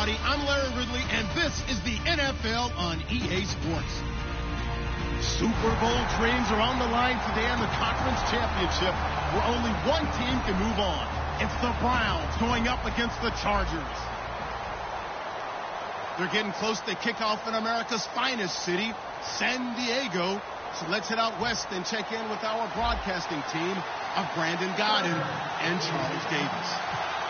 everybody. I'm Larry Ridley, and this is the NFL on EA Sports. Super Bowl dreams are on the line today in the conference championship, where only one team can move on. It's the Browns going up against the Chargers. They're getting close to kickoff in America's finest city, San Diego. So let's head out west and check in with our broadcasting team of Brandon Godden and Charles Davis.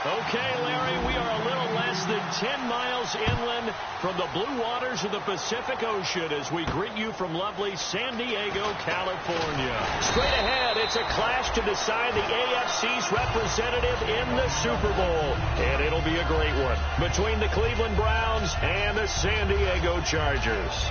Okay, Larry, we are a little less than 10 miles inland from the blue waters of the Pacific Ocean as we greet you from lovely San Diego, California. Straight ahead, it's a clash to decide the AFC's representative in the Super Bowl. And it'll be a great one between the Cleveland Browns and the San Diego Chargers.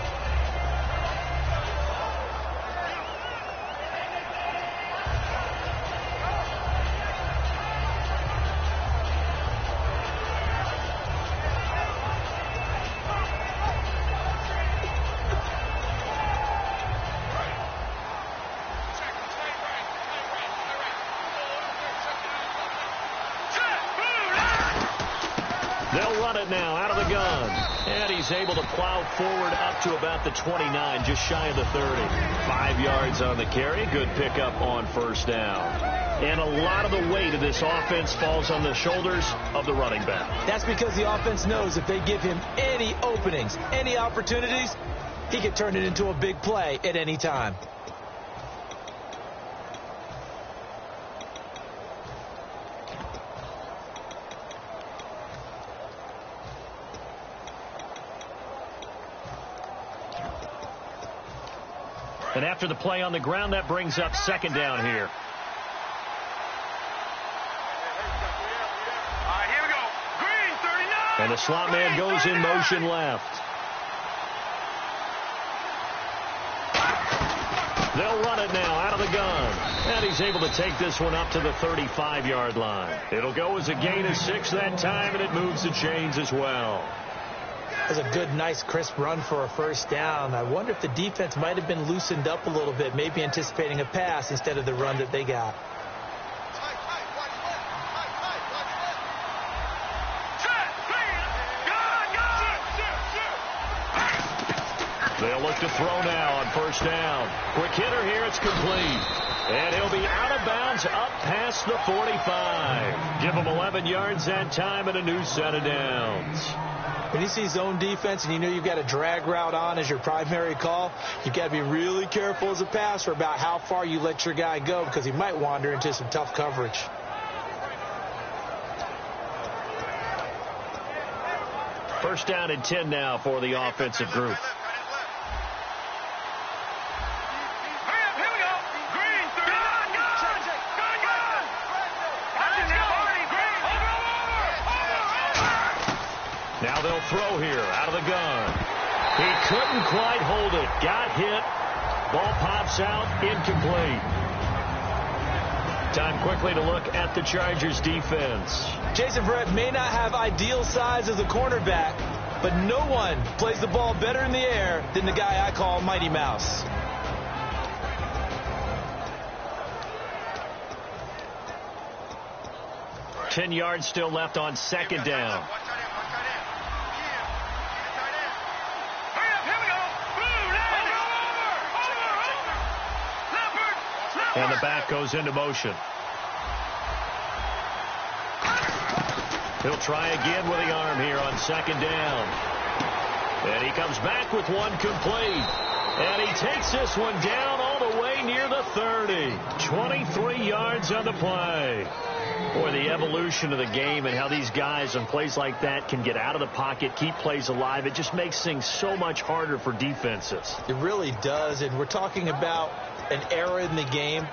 They'll run it now out of the gun. And he's able to plow forward up to about the 29, just shy of the 30. 5 yards on the carry. Good pickup on first down. And a lot of the weight of this offense falls on the shoulders of the running back. That's because the offense knows if they give him any openings, any opportunities, he can turn it into a big play at any time. And after the play on the ground, that brings up second down here. Here we go. Green, 39. And the slot man goes in motion left. They'll run it now out of the gun. And he's able to take this one up to the 35-yard line. It'll go as a gain of 6 that time, and it moves the chains as well. That was a good, nice, crisp run for a first down. I wonder if the defense might have been loosened up a little bit, maybe anticipating a pass instead of the run that they got. They'll look to throw now on first down. Quick hitter here, it's complete. And he'll be out of bounds up past the 45. Give him 11 yards that time and a new set of downs. When you see zone defense and you know you've got a drag route on as your primary call, you've got to be really careful as a passer about how far you let your guy go because he might wander into some tough coverage. First down and 10 now for the offensive group. Now they'll throw here out of the gun. He couldn't quite hold it. Got hit. Ball pops out. Incomplete. Time quickly to look at the Chargers defense. Jason Verrett may not have ideal size as a cornerback, but no one plays the ball better in the air than the guy I call Mighty Mouse. Ten yards still left on second down. And the back goes into motion. He'll try again with the arm here on second down. And he comes back with one complete. And he takes this one down all the way near the 30. 23 yards on the play. Boy, the evolution of the game and how these guys on plays like that can get out of the pocket, keep plays alive, it just makes things so much harder for defenses. It really does, and we're talking about an era in the game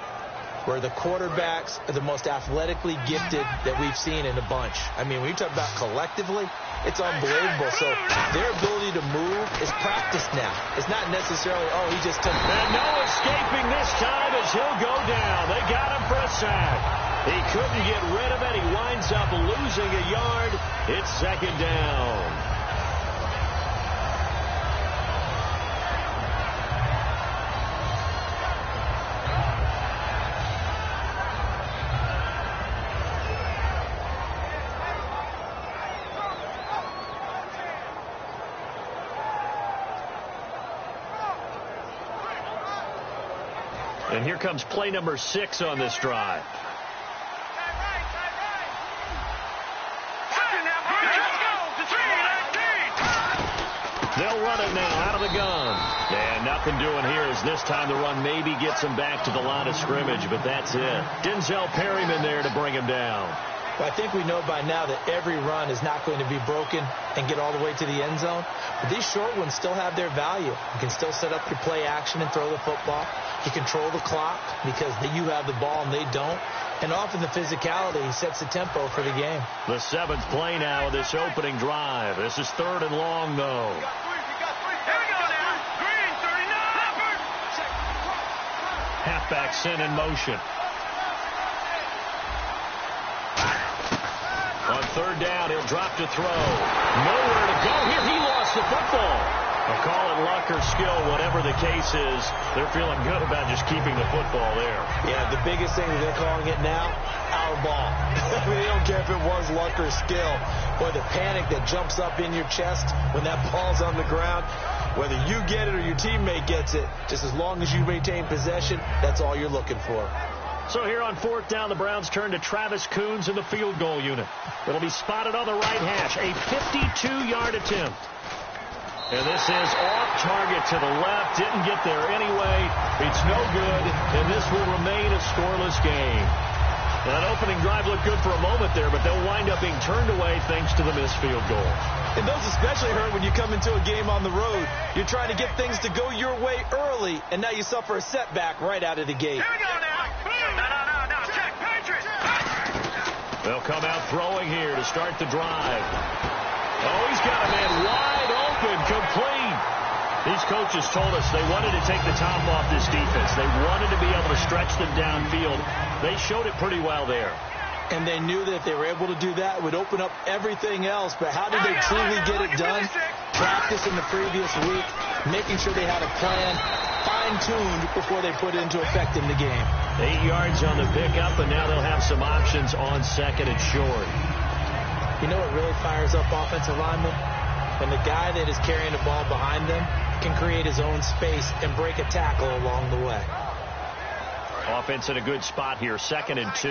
where the quarterbacks are the most athletically gifted that we've seen in a bunch. I mean, when you talk about collectively, it's unbelievable. So their ability to move is practiced now. It's not necessarily, oh, he just took... And no escaping this time as he'll go down. They got him for a sack. He couldn't get rid of it. He winds up losing a yard. It's second down. And here comes play number 6 on this drive. They'll run it now out of the gun. And nothing doing here as this time the run maybe gets him back to the line of scrimmage, but that's it. Denzel Perryman there to bring him down. Well, I think we know by now that every run is not going to be broken and get all the way to the end zone. But these short ones still have their value. You can still set up your play action and throw the football. You control the clock because you have the ball and they don't. And often the physicality sets the tempo for the game. The 7th play now of this opening drive. This is 3rd and long, though. Halfback sent in motion. On 3rd down, he'll drop to throw. Nowhere to go here. He lost the football. I'll call it luck or skill, whatever the case is. They're feeling good about just keeping the football there. Yeah, the biggest thing that they're calling it now, our ball. I mean, they don't care if it was luck or skill. Boy, the panic that jumps up in your chest when that ball's on the ground, whether you get it or your teammate gets it, just as long as you maintain possession, that's all you're looking for. So here on 4th down, the Browns turn to Travis Coons in the field goal unit. It'll be spotted on the right hash, a 52-yard attempt. And this is off target to the left. Didn't get there anyway. It's no good, and this will remain a scoreless game. That opening drive looked good for a moment there, but they'll wind up being turned away thanks to the missed field goal. And those especially hurt when you come into a game on the road. You're trying to get things to go your way early, and now you suffer a setback right out of the gate. Here we go now. No. Check, Patriots. They'll come out throwing here to start the drive. Oh, he's got a man wide open, complete. These coaches told us they wanted to take the top off this defense. They wanted to be able to stretch them downfield. They showed it pretty well there. And they knew that if they were able to do that, it would open up everything else. But how did they truly get it done? Practice in the previous week, making sure they had a plan, fine-tuned before they put it into effect in the game. 8 yards on the pickup, and now they'll have some options on 2nd and short. You know what really fires up offensive linemen? When the guy that is carrying the ball behind them can create his own space and break a tackle along the way. Offense in a good spot here, 2nd and 2.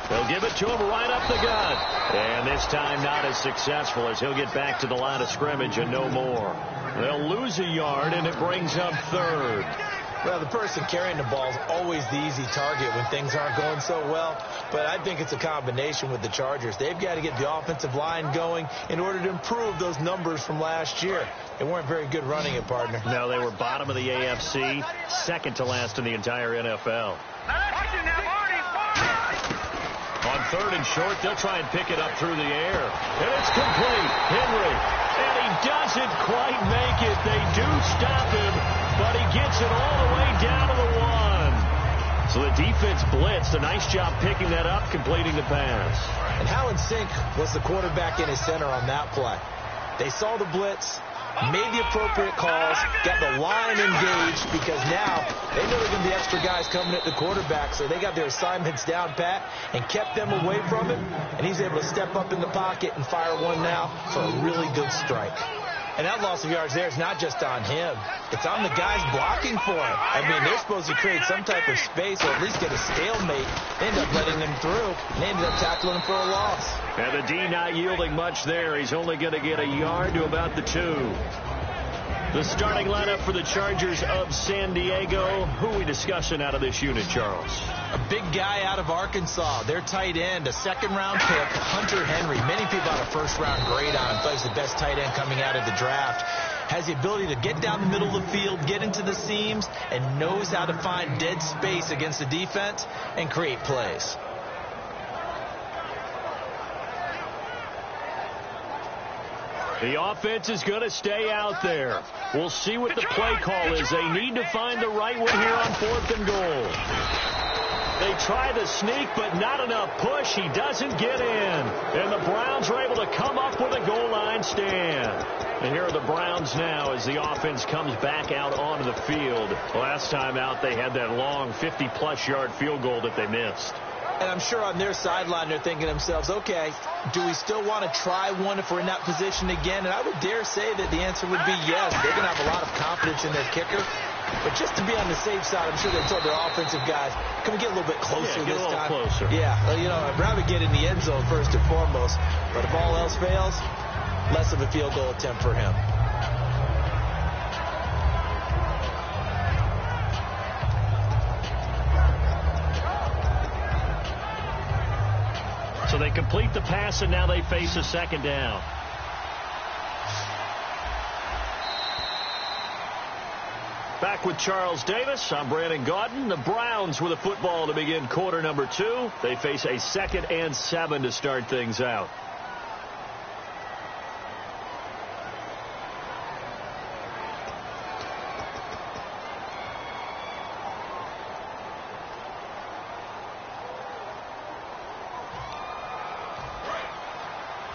They'll give it to him right up the gut. And this time not as successful as he'll get back to the line of scrimmage and no more. They'll lose a yard, and it brings up 3rd. Well, the person carrying the ball is always the easy target when things aren't going so well. But I think it's a combination with the Chargers. They've got to get the offensive line going in order to improve those numbers from last year. They weren't very good running it, partner. No, they were bottom of the AFC, 2nd to last in the entire NFL. On 3rd and short, they'll try and pick it up through the air. And it's complete. Henry. And he doesn't quite make it. They do stop him, but he gets it all the way down to the 1. So the defense blitzed. A nice job picking that up, completing the pass. And how in sync was the quarterback in his center on that play? They saw the blitz, made the appropriate calls, got the line engaged, because now they know there are going to be extra guys coming at the quarterback, so they got their assignments down pat and kept them away from him, and he's able to step up in the pocket and fire one now for a really good strike. And that loss of yards there is not just on him. It's on the guys blocking for him. I mean, they're supposed to create some type of space or at least get a stalemate. They end up letting them through, and they ended up tackling him for a loss. And the D not yielding much there. He's only going to get a yard to about the 2. The starting lineup for the Chargers of San Diego. Who are we discussing out of this unit, Charles? A big guy out of Arkansas. Their tight end, a 2nd-round pick, Hunter Henry. Many people have a 1st-round grade on him. Plays the best tight end coming out of the draft. Has the ability to get down the middle of the field, get into the seams, and knows how to find dead space against the defense and create plays. The offense is going to stay out there. We'll see what the play call is. They need to find the right one here on 4th and goal. They try the sneak, but not enough push. He doesn't get in. And the Browns are able to come up with a goal line stand. And here are the Browns now as the offense comes back out onto the field. Last time out, they had that long 50-plus yard field goal that they missed. And I'm sure on their sideline they're thinking to themselves, okay, do we still want to try one if we're in that position again? And I would dare say that the answer would be yes. They're going to have a lot of confidence in their kicker. But just to be on the safe side, I'm sure they told their offensive guys, can we get a little bit closer this time? Get a little closer. Yeah, well, you know, I'd rather get in the end zone first and foremost. But if all else fails, less of a field goal attempt for him. So they complete the pass, and now they face a second down. Back with Charles Davis. I'm Brandon Gaudin. The Browns with a football to begin quarter number 2. They face a 2nd and 7 to start things out.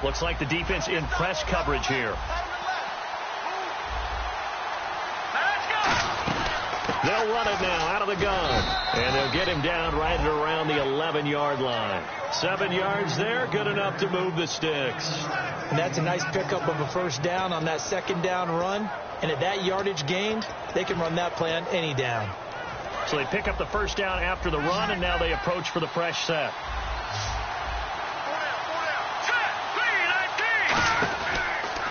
Looks like the defense in press coverage here. They'll run it now out of the gun. And they'll get him down right at around the 11-yard line. 7 yards there, good enough to move the sticks. And that's a nice pickup of a first down on that second down run. And at that yardage gained, they can run that play on any down. So they pick up the first down after the run, and now they approach for the fresh set.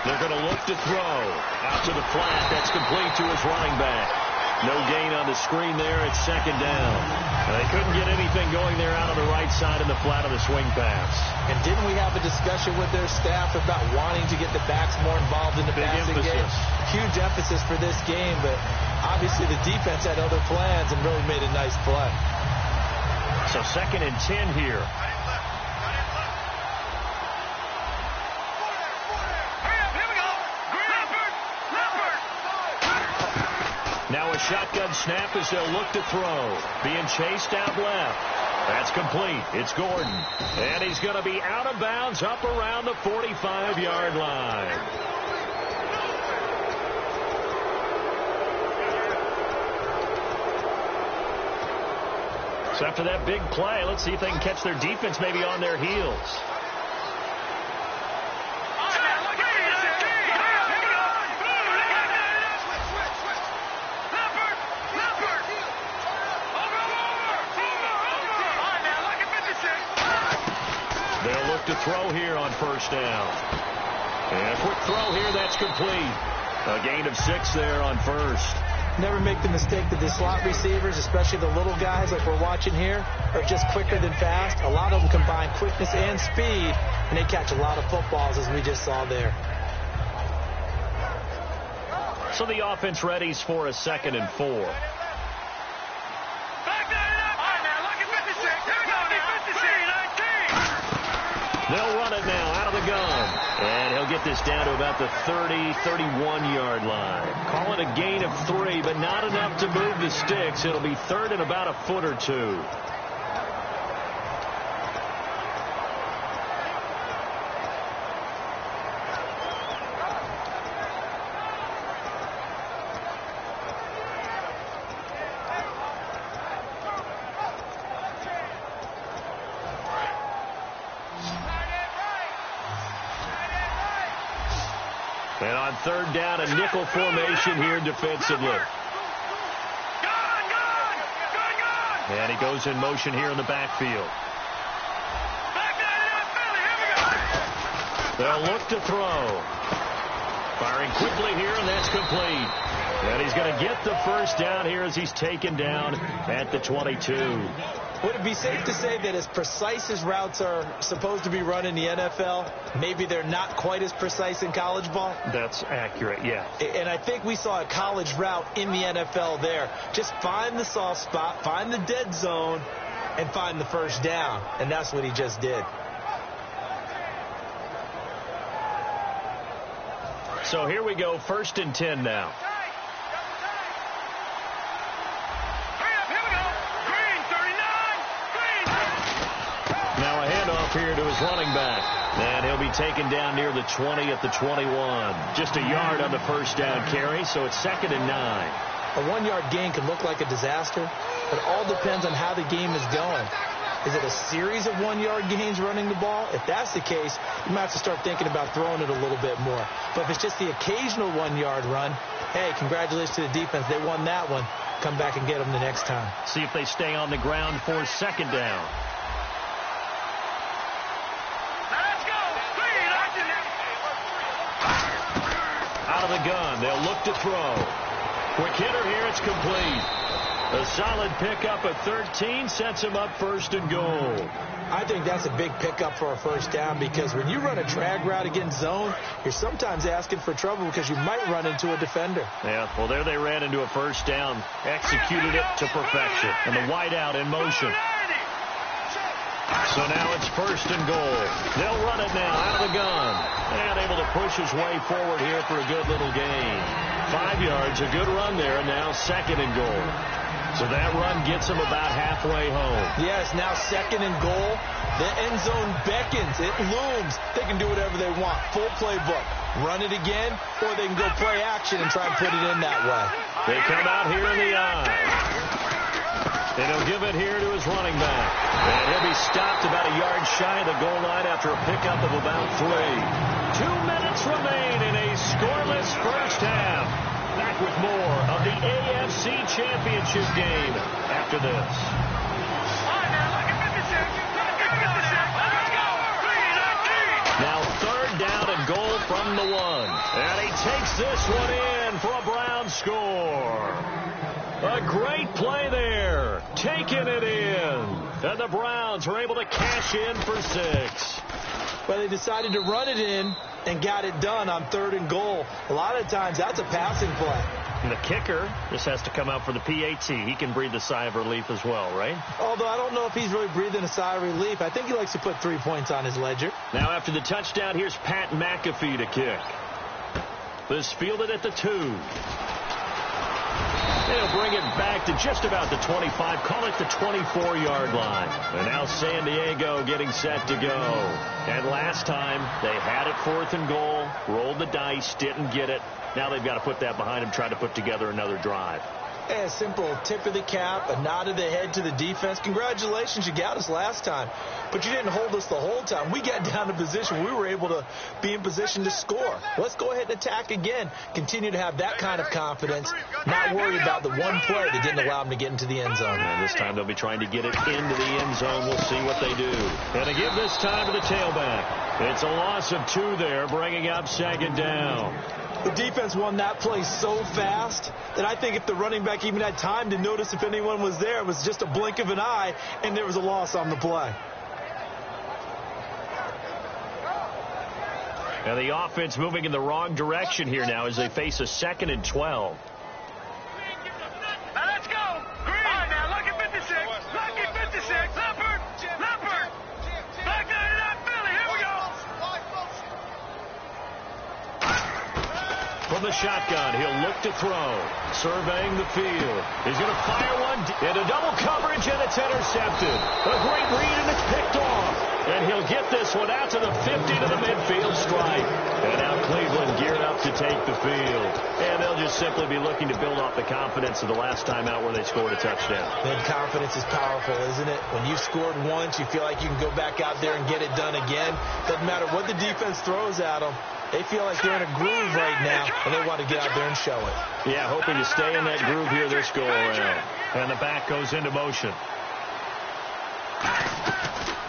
They're going to look to throw out to the flat. That's complete to his running back. No gain on the screen there. It's second down. They couldn't get anything going there out on the right side in the flat of the swing pass. And didn't we have a discussion with their staff about wanting to get the backs more involved in the passing game? Huge emphasis for this game, but obviously the defense had other plans and really made a nice play. So 2nd and 10 here. Now a shotgun snap as they'll look to throw. Being chased out left. That's complete. It's Gordon. And he's going to be out of bounds up around the 45-yard line. So after that big play, let's see if they can catch their defense maybe on their heels. They'll look to throw here on first down. And a quick throw here, that's complete. A gain of 6 there on first. Never make the mistake that the slot receivers, especially the little guys like we're watching here, are just quicker than fast. A lot of them combine quickness and speed, and they catch a lot of footballs, as we just saw there. So the offense readies for a 2nd and 4. They'll run it now out of the gun. And he'll get this down to about the 30, 31-yard line. Call it a gain of 3, but not enough to move the sticks. It'll be 3rd and about a foot or 2. And on 3rd down, a nickel formation here defensively. And he goes in motion here in the backfield. They'll look to throw. Firing quickly here, and that's complete. And he's going to get the first down here as he's taken down at the 22. Would it be safe to say that as precise as routes are supposed to be run in the NFL, maybe they're not quite as precise in college ball? That's accurate, yeah. And I think we saw a college route in the NFL there. Just find the soft spot, find the dead zone, and find the first down. And that's what he just did. So here we go, 1st and 10 now. Now a handoff here to his running back. And he'll be taken down near the 20 at the 21. Just a yard on the first down carry, so it's 2nd and 9. A 1-yard gain can look like a disaster, but it all depends on how the game is going. Is it a series of 1-yard gains running the ball? If that's the case, you might have to start thinking about throwing it a little bit more. But if it's just the occasional 1-yard run, hey, congratulations to the defense. They won that one. Come back and get them the next time. See if they stay on the ground for second down. Let's go. Out of the gun, they'll look to throw. Quick hitter here, it's complete. A solid pickup at 13 sets him up first and goal. I think that's a big pickup for a first down because when you run a drag route against zone, you're sometimes asking for trouble because you might run into a defender. Yeah, well, there they ran into a first down, executed it to perfection, and the wideout in motion. So now it's first and goal. They'll run it now out of the gun. And able to push his way forward here for a good little gain. 5 yards, a good run there, and now second and goal. So that run gets him about halfway home. Yes, now second and goal. The end zone beckons. It looms. They can do whatever they want. Full playbook. Run it again, or they can go play action and try and put it in that way. They come out here in the eye. And he'll give it here to his running back. And he'll be stopped about a yard shy of the goal line after a pickup of about 3. 2 minutes remain in a scoreless first half. Back with more of the AFC Championship game after this. Now third down and goal from the 1. And he takes this one in for a Brown score. A great play there. Taking it in. And the Browns were able to cash in for 6. Well, they decided to run it in and got it done on third and goal. A lot of times that's a passing play. And the kicker just has to come out for the PAT. He can breathe a sigh of relief as well, right? Although I don't know if he's really breathing a sigh of relief. I think he likes to put 3 points on his ledger. Now after the touchdown, here's Pat McAfee to kick. This fielded at the 2. They'll bring it back to just about the 25, call it the 24-yard line. And now San Diego getting set to go. And last time, they had it 4th and goal, rolled the dice, didn't get it. Now they've got to put that behind them, try to put together another drive. A simple tip of the cap, a nod of the head to the defense. Congratulations, you got us last time. But you didn't hold us the whole time. We got down to position. We were able to be in position to score. Let's go ahead and attack again. Continue to have that kind of confidence. Not worry about the one play that didn't allow them to get into the end zone. And this time they'll be trying to get it into the end zone. We'll see what they do. And they give this time to the tailback. It's a loss of 2 there, bringing up second down. The defense won that play so fast that I think if the running back even had time to notice if anyone was there, it was just a blink of an eye, and there was a loss on the play. And the offense moving in the wrong direction here now as they face a 2nd and 12. Let's go. Green. All right, now, look at 56. Look at 56. Leopard. Leopard. Back to that Philly. Here we go. From the shotgun, he'll look to throw. Surveying the field. He's going to fire one into double coverage, and it's intercepted. A great read, and it's picked off. And he'll get this one out to the 50 to the midfield stripe. And now Cleveland geared up to take the field. And they'll just simply be looking to build off the confidence of the last time out where they scored a touchdown. That confidence is powerful, isn't it? When you've scored once, you feel like you can go back out there and get it done again. Doesn't matter what the defense throws at them. They feel like they're in a groove right now, and they want to get out there and show it. Yeah, hoping to stay in that groove here this go-around. And the back goes into motion.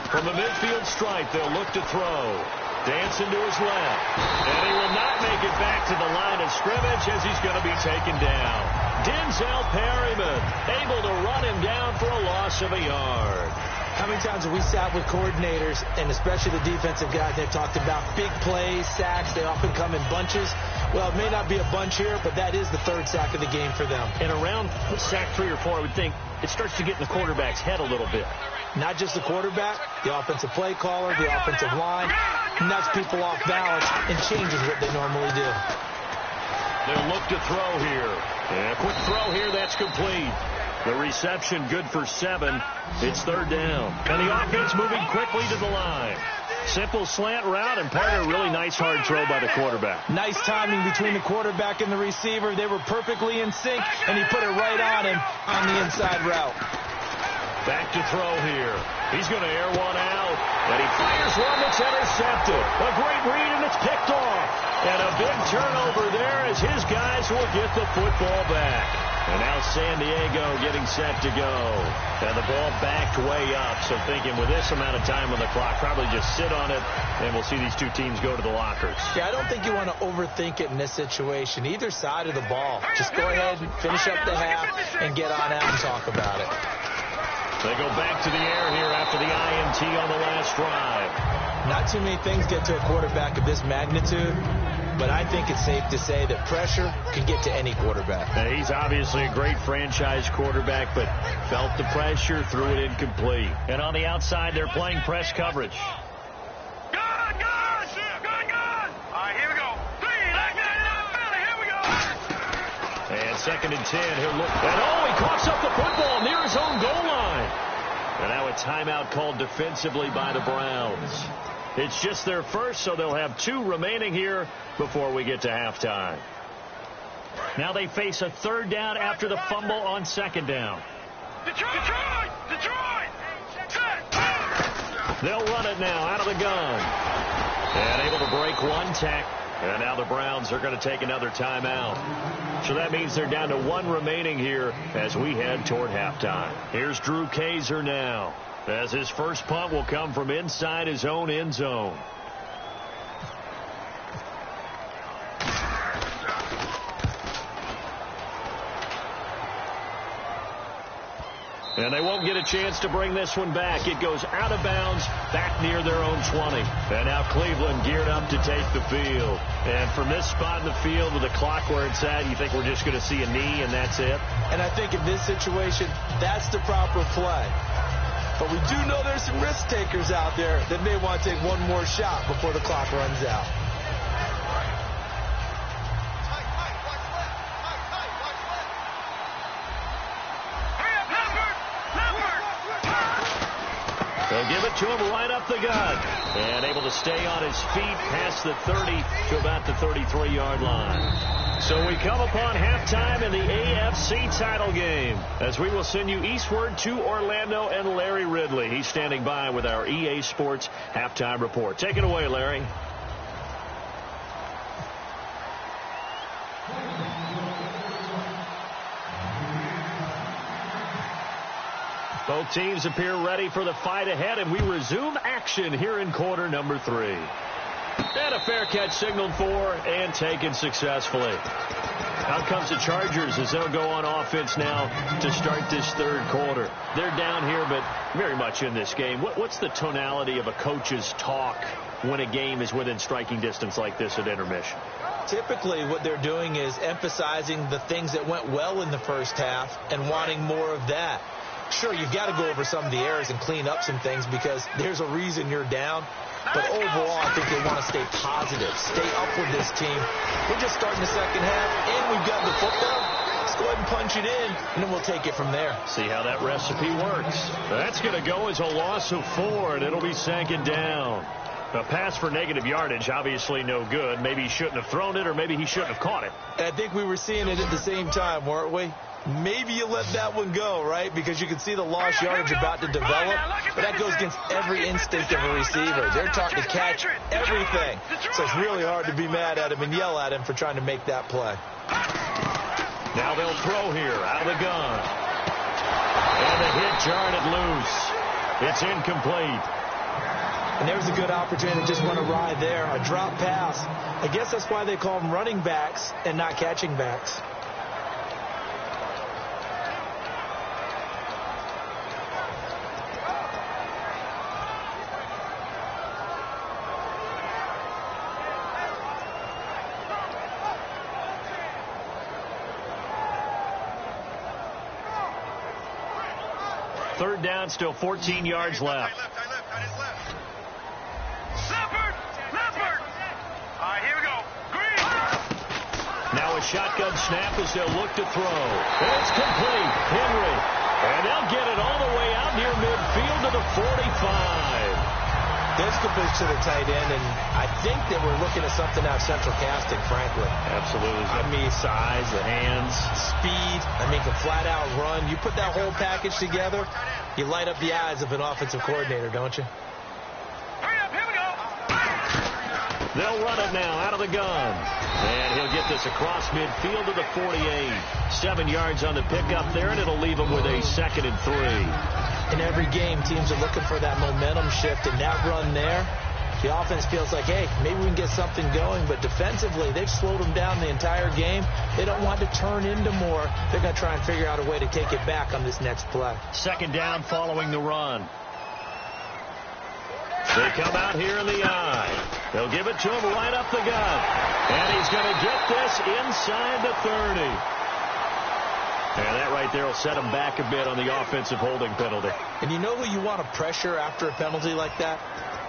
From the midfield stripe, they'll look to throw. Dancing to his left. And he will not make it back to the line of scrimmage as he's going to be taken down. Denzel Perryman able to run him down for a loss of a yard. How many times have we sat with coordinators, and especially the defensive guys, they've talked about big plays, sacks. They often come in bunches. Well, it may not be a bunch here, but that is the 3rd sack of the game for them. And around sack 3 or 4, I would think it starts to get in the quarterback's head a little bit. Not just the quarterback, the offensive play caller, the offensive line, knocks people off balance and changes what they normally do. They'll look to throw here. And a quick throw here, that's complete. The reception good for 7. It's 3rd down. And the offense moving quickly to the line. Simple slant route and part of a really nice hard throw by the quarterback. Nice timing between the quarterback and the receiver. They were perfectly in sync, and he put it right on him on the inside route. Back to throw here. He's going to air one out. And he fires one that's intercepted. A great read, and it's picked off. And a big turnover there as his guys will get the football back. And now San Diego getting set to go. And the ball backed way up. So thinking with this amount of time on the clock, probably just sit on it, and we'll see these two teams go to the lockers. Yeah, I don't think you want to overthink it in this situation. Either side of the ball. Just go ahead and finish up the half and get on out and talk about it. They go back to the air here after the INT on the last drive. Not too many things get to a quarterback of this magnitude, but I think it's safe to say that pressure can get to any quarterback. Now, he's obviously a great franchise quarterback, but felt the pressure, threw it incomplete. And on the outside, they're playing press coverage. Good! All right, here we go. Here we go. And 2nd and 10. He'll look. And he coughs up the football near his own goal line. And now a timeout called defensively by the Browns. It's just their first, so they'll have 2 remaining here before we get to halftime. Now they face a 3rd down after the fumble on 2nd down. Detroit! They'll run it now out of the gun. And able to break one tackle. And now the Browns are going to take another timeout. So that means they're down to 1 remaining here as we head toward halftime. Here's Drew Kaiser now, as his first punt will come from inside his own end zone. And they won't get a chance to bring this one back. It goes out of bounds, back near their own 20. And now Cleveland geared up to take the field. And from this spot in the field with the clock where it's at, you think we're just going to see a knee and that's it? And I think in this situation, that's the proper play. But we do know there's some risk takers out there that may want to take one more shot before the clock runs out. They'll give it to him right up the gut. And able to stay on his feet past the 30 to about the 33-yard line. So we come upon halftime in the AFC title game, as we will send you eastward to Orlando and Larry Ridley. He's standing by with our EA Sports halftime report. Take it away, Larry. Both teams appear ready for the fight ahead, and we resume action here in quarter number 3. And a fair catch signaled for and taken successfully. Out comes the Chargers as they'll go on offense now to start this 3rd quarter. They're down here, but very much in this game. What's the tonality of a coach's talk when a game is within striking distance like this at intermission? Typically, what they're doing is emphasizing the things that went well in the first half and wanting more of that. Sure, you've got to go over some of the errors and clean up some things because there's a reason you're down. But overall, I think they want to stay positive, stay up with this team. We're just starting the second half, and we've got the football. Let's go ahead and punch it in, and then we'll take it from there. See how that recipe works. That's going to go as a loss of 4, and it'll be 2nd down. A pass for negative yardage, obviously no good. Maybe he shouldn't have thrown it, or maybe he shouldn't have caught it. I think we were seeing it at the same time, weren't we? Maybe you let that one go, right? Because you can see the lost yardage about to develop. But that goes against every instinct of a receiver. They're taught to catch everything. So it's really hard to be mad at him and yell at him for trying to make that play. Now they'll throw here out of the gun. And the hit jarred it loose. It's incomplete. And there's a good opportunity to just run a ride there, a drop pass. I guess that's why they call them running backs and not catching backs. Third down, still 14 yards left. Leopard! All right, here we go. Green! Now a shotgun snap as they'll look to throw. And it's complete. Henry. And they'll get it all the way out near midfield to the 45. This could pitch to the tight end, and I think that we're looking at something out of central casting, frankly. Absolutely. I mean, size, the hands, speed. I mean, can flat-out run. You put that whole package together, you light up the eyes of an offensive coordinator, don't you? Hurry up, here we go. They'll run it now out of the gun. And he'll get this across midfield to the 48. 7 yards on the pickup there, and it'll leave him with a 2nd and 3. In every game, teams are looking for that momentum shift, and that run there, the offense feels like, hey, maybe we can get something going, but defensively, they've slowed them down the entire game. They don't want to turn into more. They're going to try and figure out a way to take it back on this next play. 2nd down following the run. They come out here in the eye. They'll give it to him right up the gut. And he's going to get this inside the 30. And that right there will set him back a bit on the offensive holding penalty. And you know who you want to pressure after a penalty like that?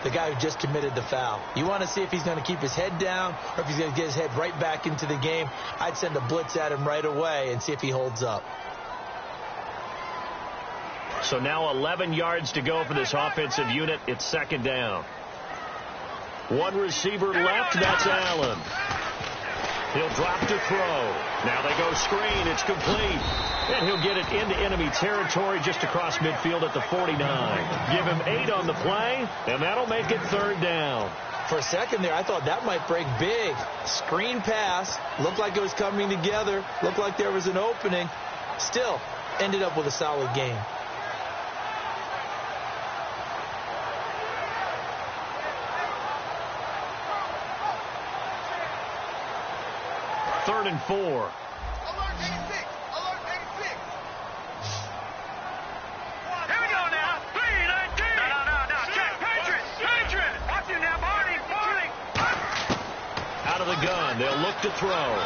The guy who just committed the foul. You want to see if he's going to keep his head down or if he's going to get his head right back into the game. I'd send a blitz at him right away and see if he holds up. So now 11 yards to go for this offensive unit. It's 2nd down. One receiver left. That's Allen. He'll drop to throw. Now they go screen. It's complete. And he'll get it into enemy territory just across midfield at the 49. Give him 8 on the play, and that'll make it 3rd down. For a second there, I thought that might break big. Screen pass. Looked like it was coming together. Looked like there was an opening. Still, ended up with a solid game. Third and 4. Alert 86. Alert 86. Here we go now. 3-19. No. Check. Patriot. Watch him now, Barney. Out of the gun. They'll look to throw.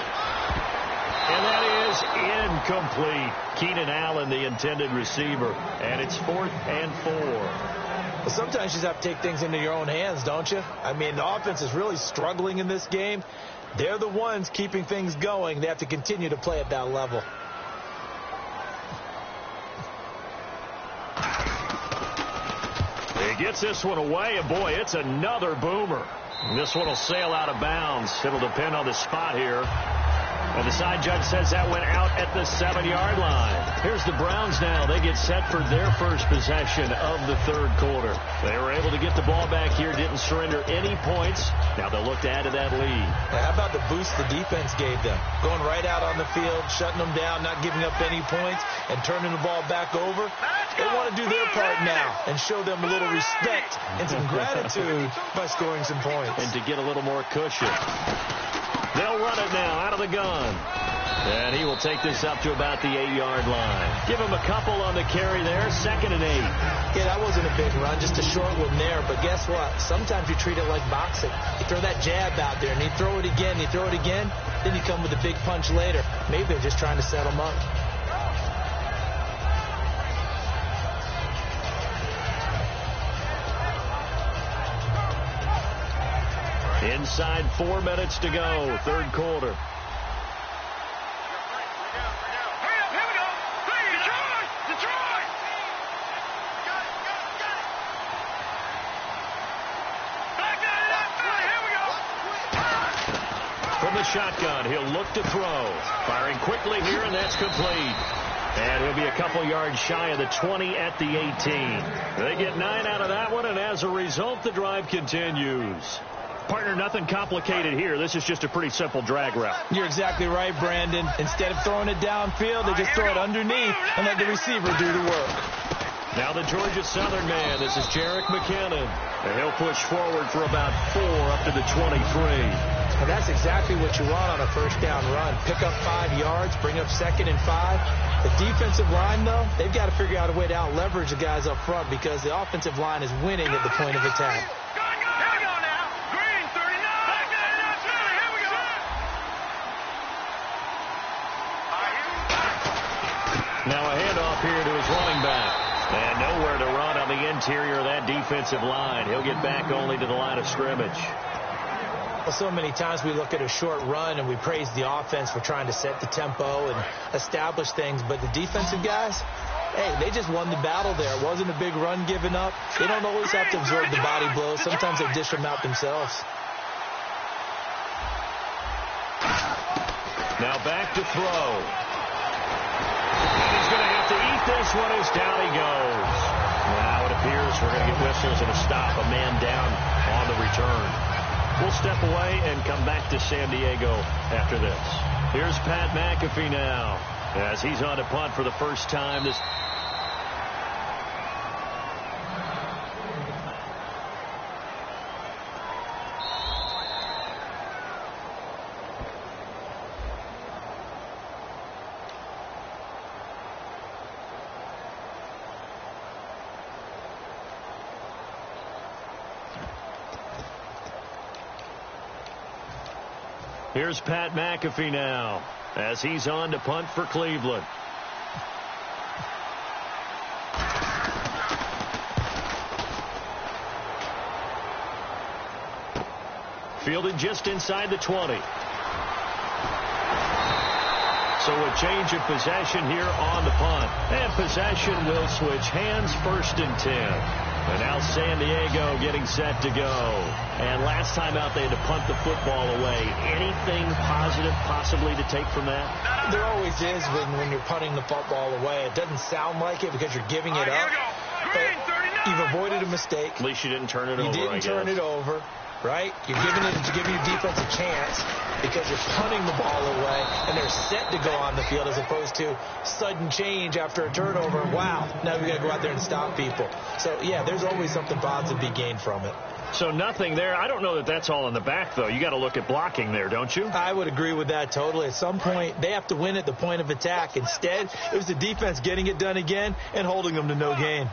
And that is incomplete. Keenan Allen, the intended receiver. And it's 4th and 4. Well, sometimes you just have to take things into your own hands, don't you? I mean, the offense is really struggling in this game. They're the ones keeping things going. They have to continue to play at that level. He gets this one away, and boy, it's another boomer. This one will sail out of bounds. It'll depend on the spot here. And the side judge says that went out at the 7-yard line. Here's the Browns now. They get set for their first possession of the 3rd quarter. They were able to get the ball back here, didn't surrender any points. Now they'll look to add to that lead. Now, how about the boost the defense gave them? Going right out on the field, shutting them down, not giving up any points, and turning the ball back over. They want to do their part now and show them a little respect and some gratitude by scoring some points. And to get a little more cushion. They'll run it now out of the gun. And he will take this up to about the 8-yard line. Give him a couple on the carry there. 2nd and 8. Yeah, that wasn't a big run, just a short one there. But guess what? Sometimes you treat it like boxing. You throw that jab out there, and you throw it again, then you come with a big punch later. Maybe they're just trying to set him up. Inside 4 minutes to go, 3rd quarter. Hurry up, here we go. Detroit. Got it. Back out of that Philly, here we go. From the shotgun, he'll look to throw. Firing quickly here, and that's complete. And he'll be a couple yards shy of the 20 at the 18. They get 9 out of that one, and as a result, the drive continues. Partner, nothing complicated here. This is just a pretty simple drag route. You're exactly right, Brandon. Instead of throwing it downfield, they just throw it underneath and let the receiver do the work. Now the Georgia Southern man. This is Jerick McKinnon. And he'll push forward for about 4 up to the 23. And that's exactly what you want on a first down run. Pick up 5 yards, bring up 2nd and 5. The defensive line, though, they've got to figure out a way to out-leverage the guys up front because the offensive line is winning at the point of attack. Now a handoff here to his running back. And nowhere to run on the interior of that defensive line. He'll get back only to the line of scrimmage. Well, so many times we look at a short run and we praise the offense for trying to set the tempo and establish things. But the defensive guys, hey, they just won the battle there. It wasn't a big run given up. They don't always have to absorb the body blows. Sometimes they dish them out themselves. Now back to throw. And he's going to have to eat this one as down he goes. Now it appears we're going to get whistles and a stop, a man down on the return. We'll step away and come back to San Diego after this. Here's Pat McAfee now as he's on to punt for the first time this. Here's Pat McAfee now as he's on to punt for Cleveland. Fielded just inside the 20. So a change of possession here on the punt. And possession will switch hands, 1st and 10. And now San Diego getting set to go. And last time out, they had to punt the football away. Anything positive possibly to take from that? There always is when you're punting the football away. It doesn't sound like it because you're giving it up. But you've avoided a mistake. At least you didn't turn it over, You didn't turn it over, right? You're giving your defense a chance because you're punting the ball away, and they're set to go on the field as opposed to sudden change after a turnover. Wow, now we got to go out there and stop people. So, yeah, there's always something positive to be gained from it. So nothing there. I don't know that that's all in the back, though. You got to look at blocking there, don't you? I would agree with that totally. At some point, they have to win at the point of attack. Instead, it was the defense getting it done again and holding them to no gain.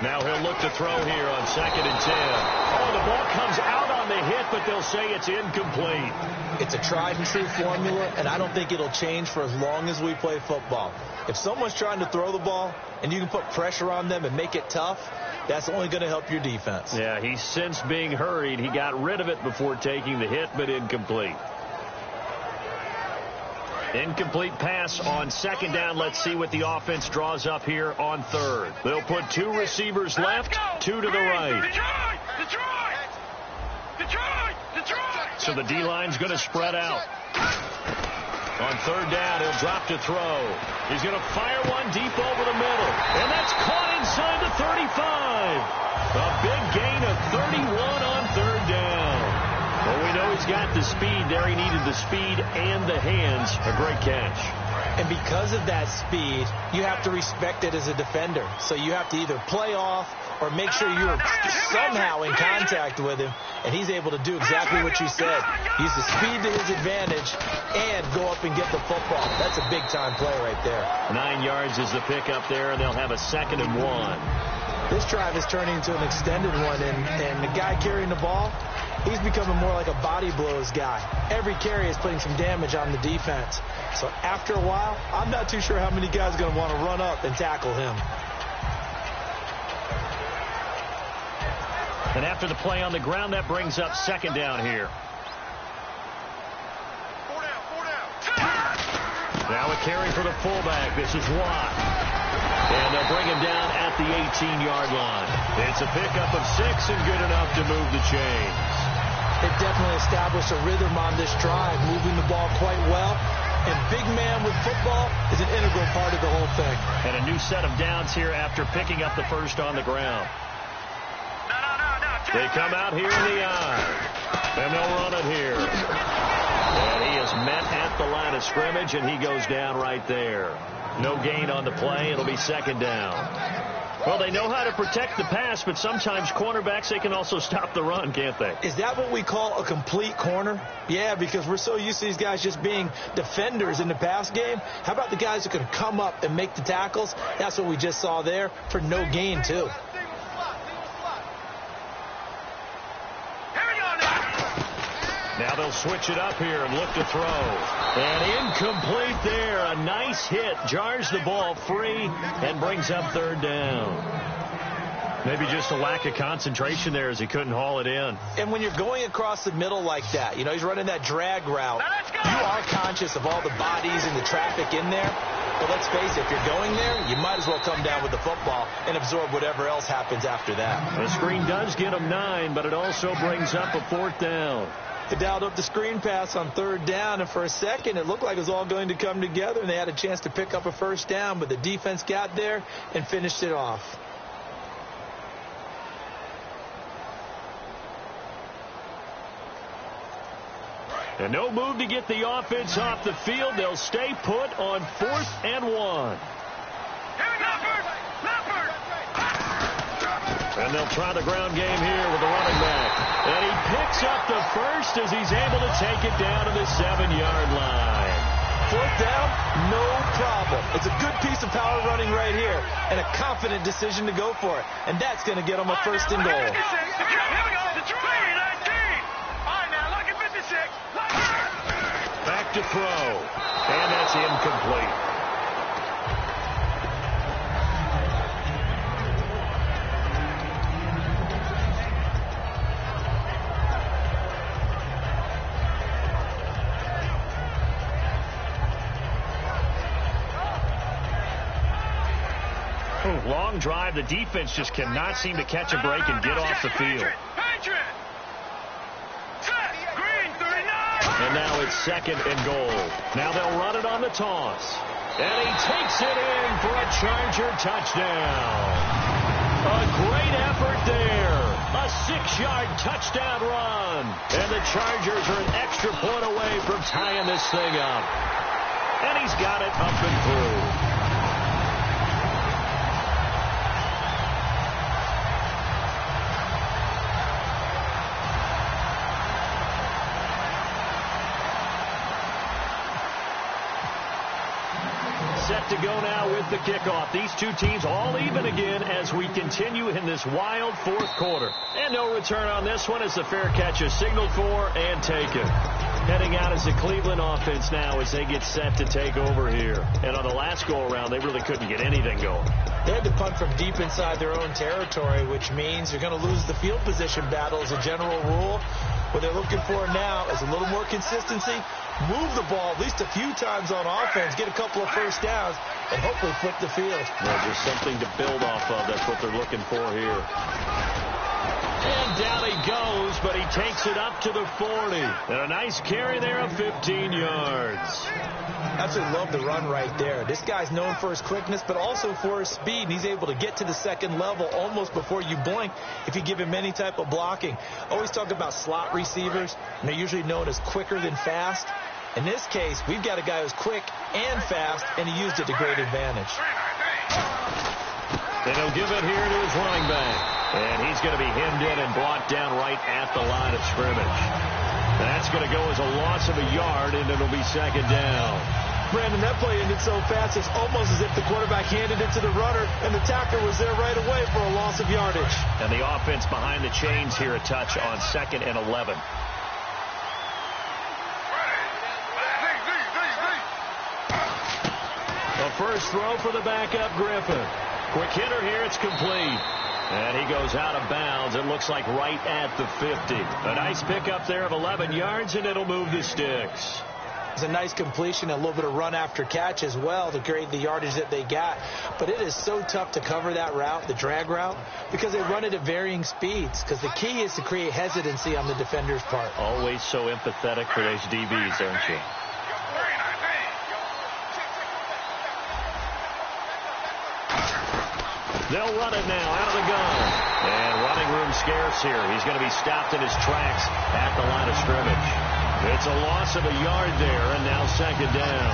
Now he'll look to throw here on 2nd and 10. Oh, the ball comes out on the hit, but they'll say it's incomplete. It's a tried and true formula, and I don't think it'll change for as long as we play football. If someone's trying to throw the ball and you can put pressure on them and make it tough, that's only going to help your defense. Yeah, he's since being hurried. He got rid of it before taking the hit, but incomplete. Incomplete pass on 2nd down. Let's see what the offense draws up here on 3rd. They'll put 2 receivers left, 2 to the right. So the D-line's going to spread out. On 3rd down, he'll drop to throw. He's going to fire one deep over the middle. And that's caught inside the 35. A big gain of 31 on 3rd down. Well, we know he's got the speed there. He needed the speed and the hands. A great catch. And because of that speed, you have to respect it as a defender. So you have to either play off or make sure you're somehow in contact with him. And he's able to do exactly what you said. Use the speed to his advantage and go up and get the football. That's a big-time play right there. 9 yards is the pickup there, and they'll have a 2nd and 1. This drive is turning into an extended one, and the guy carrying the ball, he's becoming more like a body blows guy. Every carry is putting some damage on the defense. So after a while, I'm not too sure how many guys are going to want to run up and tackle him. And after the play on the ground, that brings up 2nd down here. Now a carry for the fullback. This is Watt. And they'll bring him down at the 18-yard line. It's a pickup of 6 and good enough to move the chains. They've definitely established a rhythm on this drive, moving the ball quite well. And big man with football is an integral part of the whole thing. And a new set of downs here after picking up the first on the ground. They come out here in the eye. And they'll run it here. And he is met at the line of scrimmage, and he goes down right there. No gain on the play. It'll be 2nd down. Well, they know how to protect the pass, but sometimes cornerbacks, they can also stop the run, can't they? Is that what we call a complete corner? Yeah, because we're so used to these guys just being defenders in the pass game. How about the guys who can come up and make the tackles? That's what we just saw there for no gain, too. Now they'll switch it up here and look to throw. And incomplete there. A nice hit. Jars the ball free and brings up 3rd down. Maybe just a lack of concentration there as he couldn't haul it in. And when you're going across the middle like that, you know, he's running that drag route, you are conscious of all the bodies and the traffic in there. But let's face it, if you're going there, you might as well come down with the football and absorb whatever else happens after that. The screen does get him 9, but it also brings up a 4th down. They dialed up the screen pass on 3rd down, and for a second it looked like it was all going to come together, and they had a chance to pick up a 1st down, but the defense got there and finished it off. And no move to get the offense off the field. They'll stay put on 4th and 1. And they'll try the ground game here with the running back. And he picks up the first as he's able to take it down to the 7-yard line. 4th down, no problem. It's a good piece of power running right here and a confident decision to go for it. And that's going to get him a 1st and goal. Back to throw. And that's incomplete. Long drive. The defense just cannot seem to catch a break and get off the field. And now it's 2nd and goal. Now they'll run it on the toss. And he takes it in for a Charger touchdown. A great effort there. A 6-yard touchdown run. And the Chargers are an extra point away from tying this thing up. And he's got it up and through. Set to go now with the kickoff. These two teams all even again as we continue in this wild 4th quarter. And no return on this one as the fair catch is signaled for and taken. Heading out is the Cleveland offense now as they get set to take over here. And on the last go-around, they really couldn't get anything going. They had to punt from deep inside their own territory, which means you're going to lose the field position battle as a general rule. What they're looking for now is a little more consistency, move the ball at least a few times on offense, get a couple of 1st downs, and hopefully flip the field. Well, just something to build off of. That's what they're looking for here. And down he goes, but he takes it up to the 40. And a nice carry there of 15 yards. Absolutely love the run right there. This guy's known for his quickness, but also for his speed. And he's able to get to the 2nd level almost before you blink if you give him any type of blocking. Always talk about slot receivers, and they're usually known as quicker than fast. In this case, we've got a guy who's quick and fast, and he used it to great advantage. And he'll give it here to his running back. And he's going to be hemmed in and brought down right at the line of scrimmage. That's going to go as a loss of a yard, and it'll be 2nd down. Brandon, that play ended so fast, it's almost as if the quarterback handed it to the runner, and the tackler was there right away for a loss of yardage. And the offense behind the chains here a touch on 2nd and 11. The first throw for the backup Griffin. Quick hitter here, it's complete. And he goes out of bounds. It looks like right at the 50. A nice pickup there of 11 yards, and it'll move the sticks. It's a nice completion, a little bit of run after catch as well to create the yardage that they got. But it is so tough to cover that route, the drag route, because they run it at varying speeds. Because the key is to create hesitancy on the defender's part. Always so empathetic for those DBs, aren't you? They'll run it now out of the gun. And running room scarce here. He's going to be stopped in his tracks at the line of scrimmage. It's a loss of a yard there, and now 2nd down.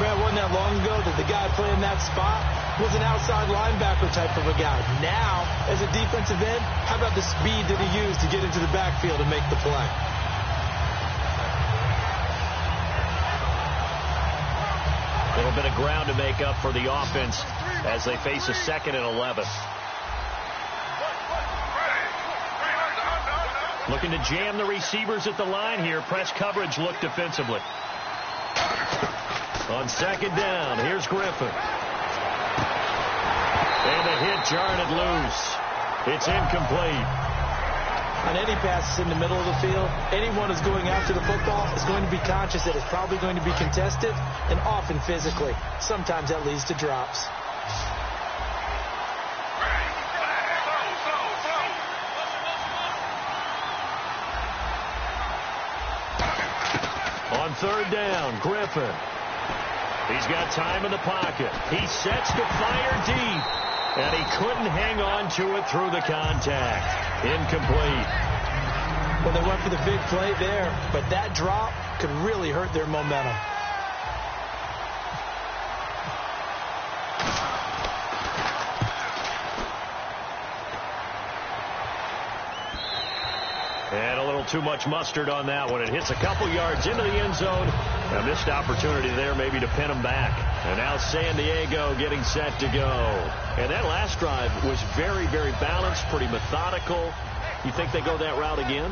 Brad, wasn't that long ago that the guy playing that spot was an outside linebacker type of a guy. Now, as a defensive end, how about the speed that he used to get into the backfield and make the play? A little bit of ground to make up for the offense as they face a 2nd and 11. Looking to jam the receivers at the line here. Press coverage look defensively. On 2nd down, here's Griffin. And the hit jarred it loose. It's incomplete. On any passes in the middle of the field, anyone who's going after the football is going to be conscious that it's probably going to be contested and often physically. Sometimes that leads to drops. On third down, Griffin. He's got time in the pocket. He sets to fire deep. And he couldn't hang on to it through the contact. Incomplete. Well, they went for the big play there, but that drop could really hurt their momentum. And a little too much mustard on that one. It hits a couple yards into the end zone. A missed opportunity there maybe to pin them back. And now San Diego getting set to go. And that last drive was very, very balanced, pretty methodical. You think they go that route again?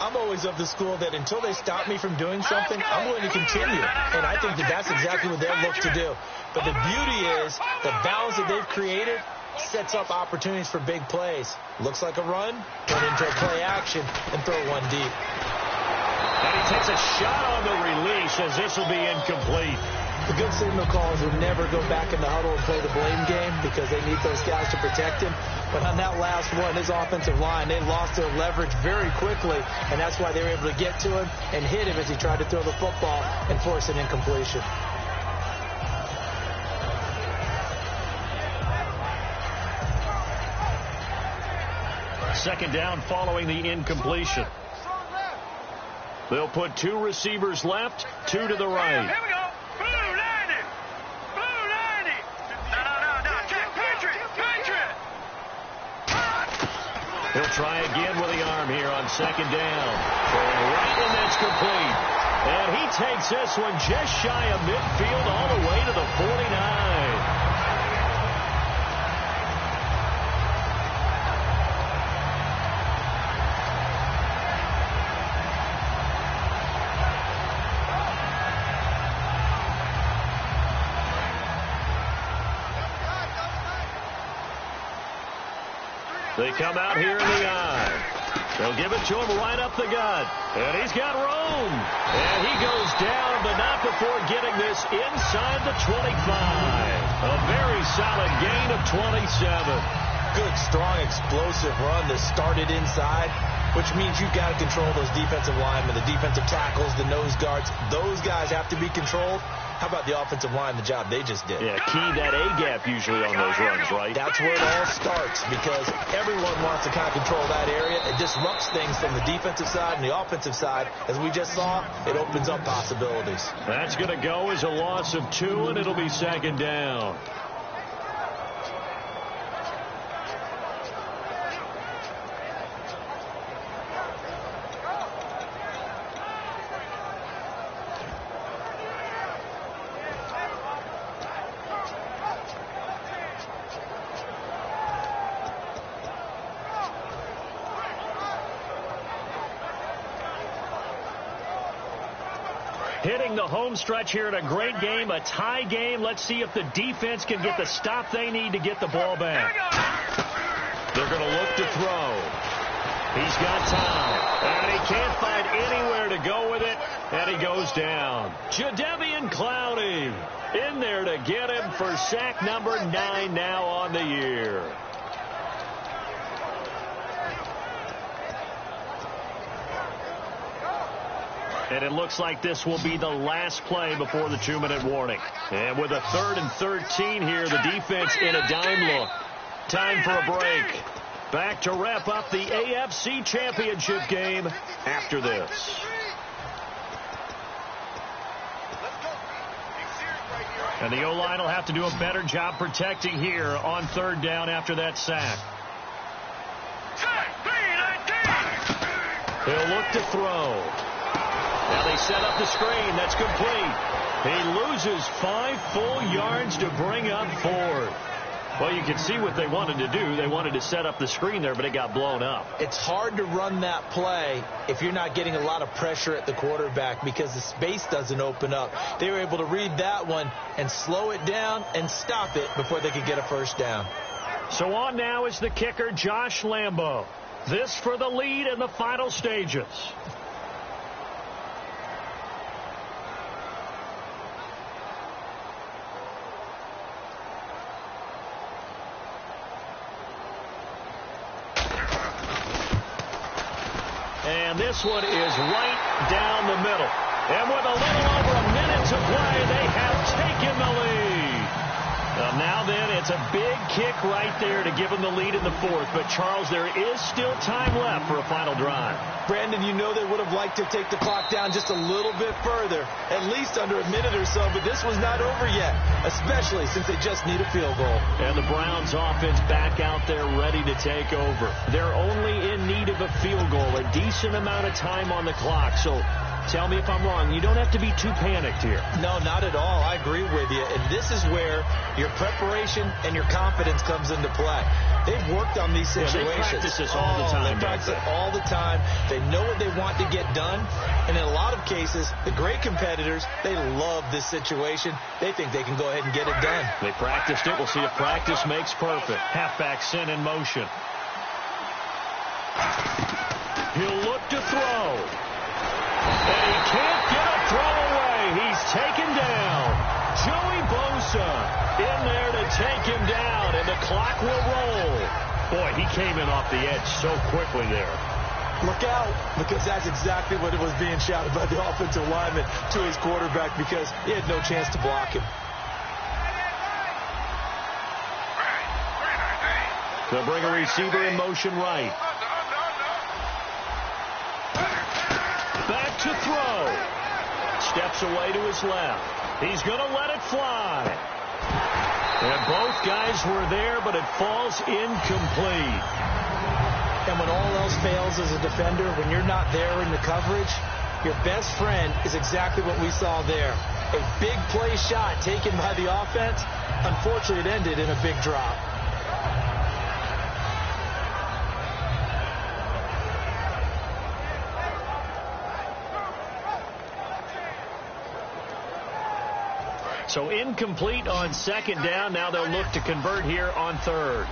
I'm always of the school that until they stop me from doing something, I'm going to continue. And I think that that's exactly what they'll look to do. But the beauty is the balance that they've created sets up opportunities for big plays. Looks like a run, turn into a play action, and throw one deep. And he takes a shot on the release as this will be incomplete. The good signal callers will never go back in the huddle and play the blame game because they need those guys to protect him. But on that last one, his offensive line, they lost their leverage very quickly, and that's why they were able to get to him and hit him as he tried to throw the football and force an incompletion. Second down following the incompletion. They'll put two receivers left, two to the right. Here we go. Blue 90. Blue 90. No. Patriot. He'll try again with the arm here on second down. Right, and that's complete. And he takes this one just shy of midfield all the way to the 49. They come out here in the eye. They'll give it to him right up the gut. And he's got room. And he goes down, but not before getting this inside the 25. A very solid gain of 27. Good, strong, explosive run that started inside, which means you've got to control those defensive linemen, the defensive tackles, the nose guards. Those guys have to be controlled. How about the offensive line, the job they just did? Yeah, key that A-gap usually on those runs, right? That's where it all starts because everyone wants to kind of control that area. It disrupts things from the defensive side and the offensive side. As we just saw, it opens up possibilities. That's going to go as a loss of 2, and it'll be second down. Hitting the home stretch here in a great game, a tie game. Let's see if the defense can get the stop they need to get the ball back. They're going to look to throw. He's got time, and he can't find anywhere to go with it, and he goes down. Jadeveon Clowney in there to get him for sack number 9 now on the year. And it looks like this will be the last play before the 2-minute warning. And with a 3rd and 13 here, the defense in a dime look. Time for a break. Back to wrap up the AFC Championship game after this. And the O-line will have to do a better job protecting here on 3rd down after that sack. He'll look to throw. Now they set up the screen. That's complete. He loses 5 full yards to bring up 4th. Well, you can see what they wanted to do. They wanted to set up the screen there, but it got blown up. It's hard to run that play if you're not getting a lot of pressure at the quarterback because the space doesn't open up. They were able to read that one and slow it down and stop it before they could get a first down. So on now is the kicker, Josh Lambo. This for the lead in the final stages. And this one is right down the middle. And with a little over a minute to play, they have taken the lead. Now then, it's a big kick right there to give them the lead in the fourth. But, Charles, there is still time left for a final drive. Brandon, you know they would have liked to take the clock down just a little bit further, at least under a minute or so, but this was not over yet, especially since they just need a field goal. And the Browns offense back out there ready to take over. They're only in need of a field goal, a decent amount of time on the clock. So tell me if I'm wrong. You don't have to be too panicked here. No, not at all. I agree with you. And this is where your preparation and your confidence comes into play. They've worked on these situations. They practice this all the time. They practice it all the time. They know what they want to get done. And in a lot of cases, the great competitors, they love this situation. They think they can go ahead and get it done. They practiced it. We'll see if practice makes perfect. Halfback sent in motion. He'll look to throw. And he can't get a throw away. He's taken down. Joey Bosa in there to take him down, and the clock will roll. Boy, he came in off the edge so quickly there. Look out, because that's exactly what it was being shouted by the offensive lineman to his quarterback, because he had no chance to block him. They'll bring a receiver in motion right. Back to throw. Steps away to his left. He's going to let it fly. And both guys were there, but it falls incomplete. And when all else fails as a defender, when you're not there in the coverage, your best friend is exactly what we saw there. A big play shot taken by the offense. Unfortunately, it ended in a big drop. So incomplete on second down. Now they'll look to convert here on third.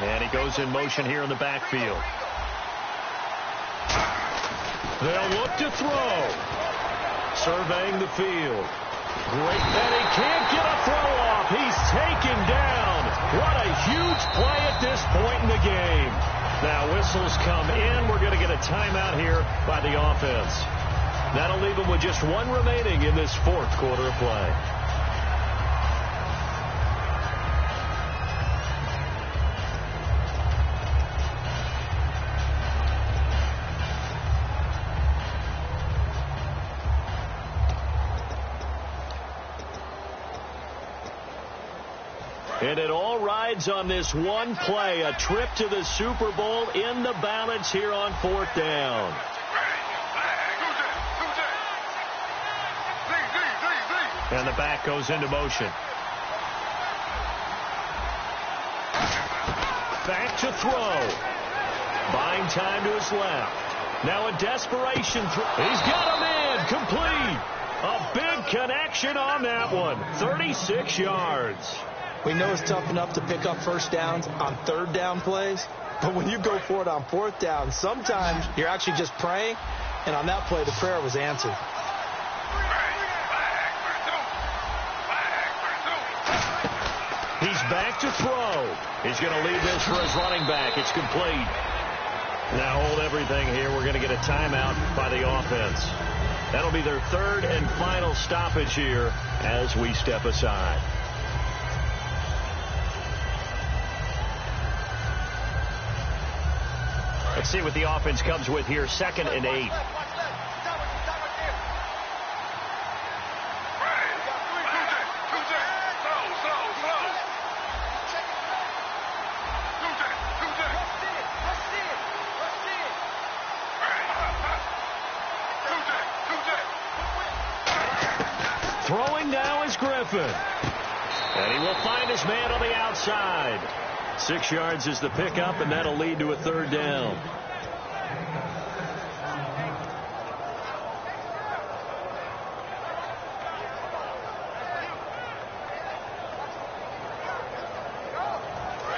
And he goes in motion here in the backfield. They'll look to throw. Surveying the field. Great. And he can't get a throw off. He's taken down. What a huge play at this point in the game. Now whistles come in. We're going to get a timeout here by the offense. That'll leave them with just one remaining in this fourth quarter of play. And it all rides on this one play, a trip to the Super Bowl in the balance here on fourth down. And the back goes into motion. Back to throw. Buying time to his left. Now a desperation throw. He's got him in. Complete. A big connection on that one. 36 yards. We know it's tough enough to pick up first downs on third down plays, but when you go for it on fourth down, sometimes you're actually just praying, and on that play, the prayer was answered. He's back to throw. He's going to leave this for his running back. It's complete. Now hold everything here. We're going to get a timeout by the offense. That'll be their third and final stoppage here as we step aside. Let's see what the offense comes with here. 2nd and 8. Throwing now is Griffin. And he will find his man on the outside. 6 yards is the pickup, and that'll lead to a third down.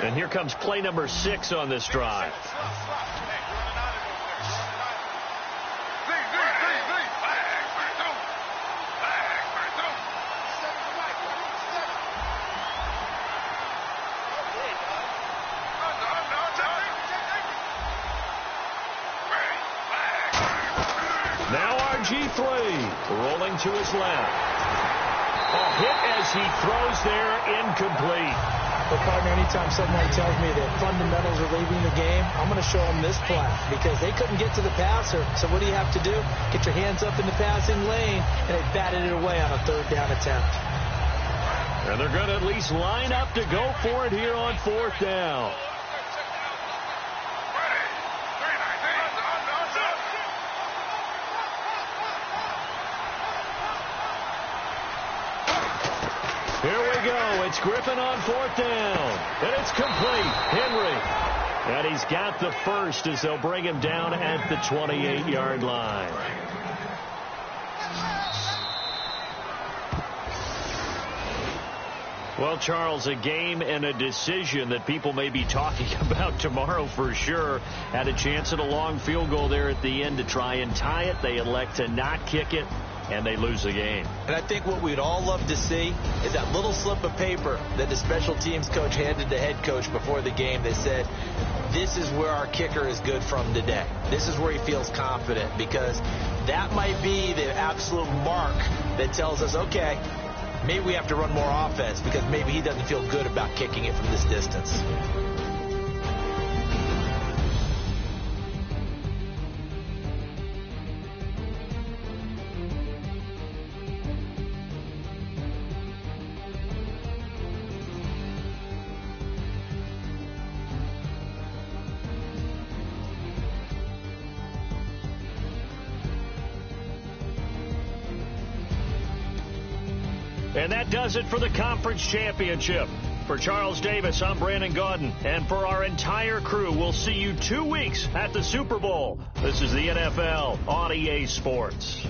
And here comes play number 6 on this drive. Now RG3 rolling to his left. A hit as he throws there, incomplete. But partner, anytime someone tells me that fundamentals are leaving the game, I'm going to show them this play because they couldn't get to the passer. So what do you have to do? Get your hands up in the passing lane, and they batted it away on a 3rd down attempt. And they're going to at least line up to go for it here on 4th down. Here we go. It's Griffin on 4th down. And it's complete. Henry. And he's got the first as they'll bring him down at the 28-yard line. Well, Charles, a game and a decision that people may be talking about tomorrow for sure. Had a chance at a long field goal there at the end to try and tie it. They elect to not kick it, and they lose the game. And I think what we'd all love to see is that little slip of paper that the special teams coach handed the head coach before the game. They said, this is where our kicker is good from today. This is where he feels confident, because that might be the absolute mark that tells us, okay, maybe we have to run more offense because maybe he doesn't feel good about kicking it from this distance. And that does it for the conference championship. For Charles Davis, I'm Brandon Gaudin. And for our entire crew, we'll see you 2 weeks at the Super Bowl. This is the NFL on EA Sports.